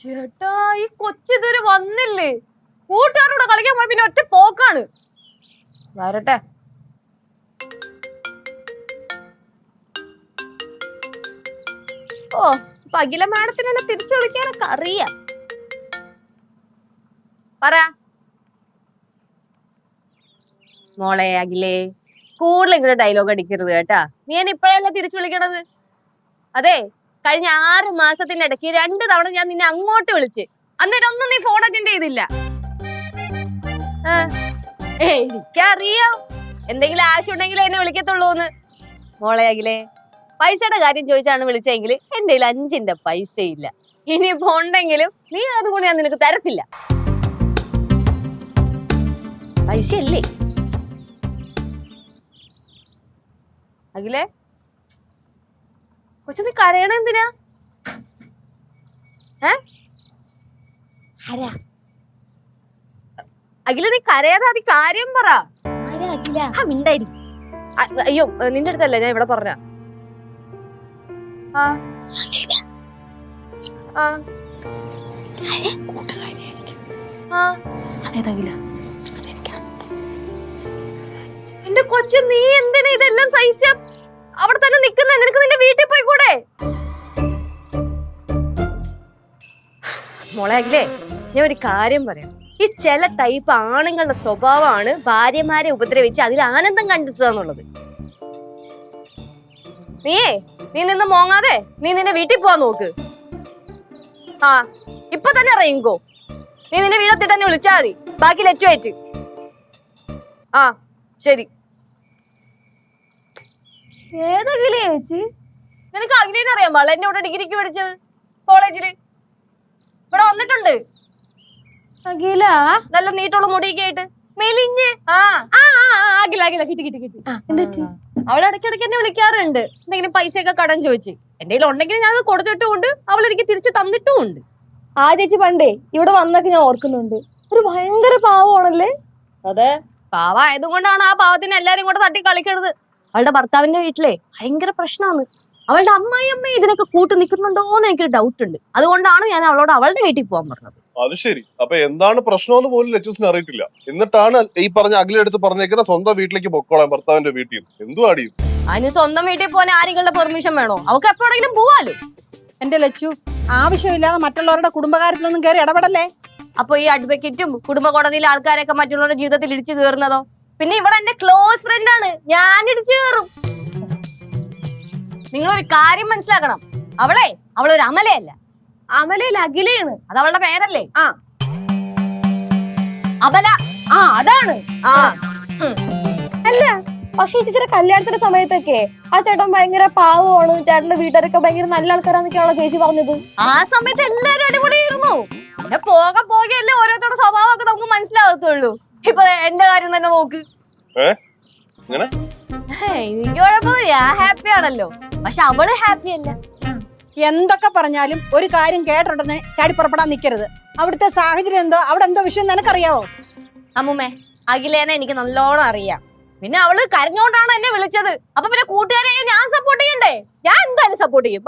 ചേട്ടാ ഈ കൊച്ചിതുവരെ വന്നില്ലേ? കൂട്ടുകാരോട് കളിക്കാൻ പോയ പിന്നെ ഒറ്റ പോക്കാണ്. വരട്ടെ. ഓ അഖില മാഡത്തിന് എന്നെ തിരിച്ചു വിളിക്കാനൊക്കെ അറിയാം. പറ മോളെ അഖിലേ, കൂടുതൽ ഇങ്ങനെ ഡയലോഗ് അടിക്കരുത് കേട്ടാ. നീ എന്നെ ഇപ്പഴല്ലേ തിരിച്ചു വിളിക്കണത്? അതെ, കഴിഞ്ഞ 6 മാസത്തിന്റെ ഇടയ്ക്ക് 2 തവണ ഞാൻ നിന്നെ അങ്ങോട്ട് വിളിച്ച്, അന്നേരൊന്നും നീ ഫോൺ അറ്റൻഡ് ചെയ്തില്ല. എനിക്കറിയാം എന്തെങ്കിലും ആവശ്യമുണ്ടെങ്കിൽ എന്നെ വിളിക്കത്തുള്ളൂന്ന്. മോളെ അഖിലേ, പൈസയുടെ കാര്യം ചോദിച്ചാണ് വിളിച്ചെങ്കിൽ എന്റെ 5ന്റെ പൈസ ഇല്ല. ഇനിയിപ്പോ ഉണ്ടെങ്കിലും നീ അതുകൊണ്ട് ഞാൻ നിനക്ക് തരത്തില്ല. പൈസ ഇല്ലേ അഖിലേ? കൊച്ചു നീ കരയണ എന്തിനാ? അഖില നീ കരയാതെ അതി കാര്യം പറ. മിണ്ടായി. അയ്യോ നിന്റെ അടുത്തല്ലേ ഞാൻ ഇവിടെ പറഞ്ഞ. എന്റെ കൊച്ചു നീ എന്തിനാ ഇതെല്ലാം സഹിച്ച? അവിടെ തന്നെ നിക്കുന്ന, നിനക്ക് നിന്റെ വീട്ടിൽ പോയി കൂടെ? മോളെ അഖിലേ, ഞാൻ ഒരു കാര്യം പറയാം. ഈ ചില ടൈപ്പ് ആണുങ്ങളുടെ സ്വഭാവമാണ് ഭാര്യമാരെ ഉപദ്രവിച്ച് അതിൽ ആനന്ദം കണ്ടെത്തുക. നീ നിന്ന് മോങ്ങാതെ നീ നിന്റെ വീട്ടിൽ പോവാൻ നോക്ക്. ഇപ്പൊ തന്നെ ഇറങ്ങിക്കോ. നീ നിന്റെ വീടത്തിൽ തന്നെ വിളിച്ചാ മതി, ബാക്കി ലച്ചുമായിട്ട്. ശരി. ഏതകിലേ ചേച്ചി? നിനക്ക് അഖിലേനെ അറിയാൻ പാടില്ല? എന്നെ ഇവിടെ ഡിഗ്രിക്ക് പഠിച്ചത് കോളേജില് ഇവിടെ വന്നിട്ടുണ്ട്. അഖില നല്ല നീട്ടുള്ള മുടിയൊക്കെ ആയിട്ട് മെലിഞ്ഞ്. അവൾ ഇടയ്ക്കിടയ്ക്ക് എന്നെ വിളിക്കാറുണ്ട്, എന്തെങ്കിലും പൈസയൊക്കെ കടം ചോദിച്ച്. എന്റെ കയ്യിൽ ഉണ്ടെങ്കിൽ ഞാൻ അത് കൊടുത്തിട്ടുമുണ്ട്, അവൾ എനിക്ക് തിരിച്ച് തന്നിട്ടുമുണ്ട്. ആ ചേച്ചി പണ്ടേ ഇവിടെ വന്നൊക്കെ ഞാൻ ഓർക്കുന്നുണ്ട്. ഒരു ഭയങ്കര പാവമാണല്ലേ? അതെ, പാവായതുകൊണ്ടാണ് ആ പാവത്തിന് എല്ലാരും കൂടെ തട്ടി കളിക്കണത്. അവളുടെ ഭർത്താവിന്റെ വീട്ടിലെ ഭയങ്കര പ്രശ്നമാണ്. അവളുടെ അമ്മ ഇതിനൊക്കെ കൂട്ടു നിൽക്കുന്നുണ്ടോന്ന് എനിക്കൊരു ഡൗട്ട് ഉണ്ട്. അതുകൊണ്ടാണ് ഞാൻ അവളോട് അവളുടെ വീട്ടിൽ പോകാൻ പറഞ്ഞത്. അത് ശരി. അപ്പൊ എന്താണ് പ്രശ്നമെന്ന് പോലും ലച്ചൂസിന് അറിയിട്ടില്ല. എന്നിട്ടാണ് ഈ പറഞ്ഞ അഖിലെടുത്ത് പറഞ്ഞേക്കുന്ന സ്വന്തം വീട്ടിലേക്ക് പൊക്കോളാൻ ഭർത്താവിന്റെ വീട്ടിൽ. എന്തു അടിയും? അതിന് സ്വന്തം വീട്ടിൽ പോകാൻ ആരെങ്കിലും പെർമിഷൻ വേണോ? അവൾക്ക് എപ്പോഴെങ്കിലും പോവാലോ. എന്റെ ലച്ചു, ആവശ്യമില്ലാതെ മറ്റുള്ളവരുടെ കുടുംബകാര്യത്തിലൊന്നും കയറി ഇടപെടല്ലേ. അപ്പൊ ഈ അഡ്വക്കേറ്റും കുടുംബ കോടതിയിലെ ആൾക്കാരൊക്കെ മറ്റുള്ളവരുടെ ജീവിതത്തിൽ ഇടിച്ചു കയറുന്നതോ? പിന്നെ ഇവിടെ എന്റെ ക്ലോസ് ഫ്രണ്ട് ആണ്, ഞാൻ ഇടിച്ചു കയറും. നിങ്ങളൊരു കാര്യം മനസ്സിലാക്കണം, അവളൊരു അമലയല്ല. അമലയിൽ അഖിലയാണ്. അത് അവളുടെ പേരല്ലേ? അമല. അതാണ്. അല്ല, പക്ഷെ ചേച്ചിയുടെ കല്യാണത്തിന്റെ സമയത്തൊക്കെ ആ ചേട്ടൻ ഭയങ്കര പാവമാണ്, ചേട്ടന്റെ വീട്ടുകാരൊക്കെ ഭയങ്കര നല്ല ആൾക്കാരാന്നൊക്കെയാണോ ചേച്ചി പറഞ്ഞത്? ആ സമയത്ത് എല്ലാരും അടിപൊളിയായിരുന്നു. പിന്നെ പോകെയല്ലേ ഓരോരുത്തരുടെ സ്വഭാവമൊക്കെ നമുക്ക് മനസ്സിലാകത്തുള്ളൂ. ഇപ്പൊ എന്റെ കാര്യം തന്നെ നോക്ക്. എനിക്ക് കുഴപ്പമില്ല, ഞാൻ ഹാപ്പി ആണല്ലോ. പക്ഷെ അവള് ഹാപ്പി അല്ല. എന്തൊക്കെ പറഞ്ഞാലും ഒരു കാര്യം കേട്ടിട്ടുടനെ ചാടി പുറപ്പെടാൻ നിൽക്കരുത്. അവിടുത്തെ സാഹചര്യം എന്തോ, അവിടെ എന്തോ വിഷയം നിനക്കറിയാവോ? അമ്മൂമ്മേ, അഖിലേനെ എനിക്ക് നല്ലോണം അറിയാം. പിന്നെ അവള് കരഞ്ഞോണ്ടാണ് എന്നെ വിളിച്ചത്. അപ്പൊ പിന്നെ കൂട്ടുകാരെ ഞാൻ സപ്പോർട്ട് ചെയ്യണ്ടേ? ഞാൻ എന്തായാലും സപ്പോർട്ട് ചെയ്യും.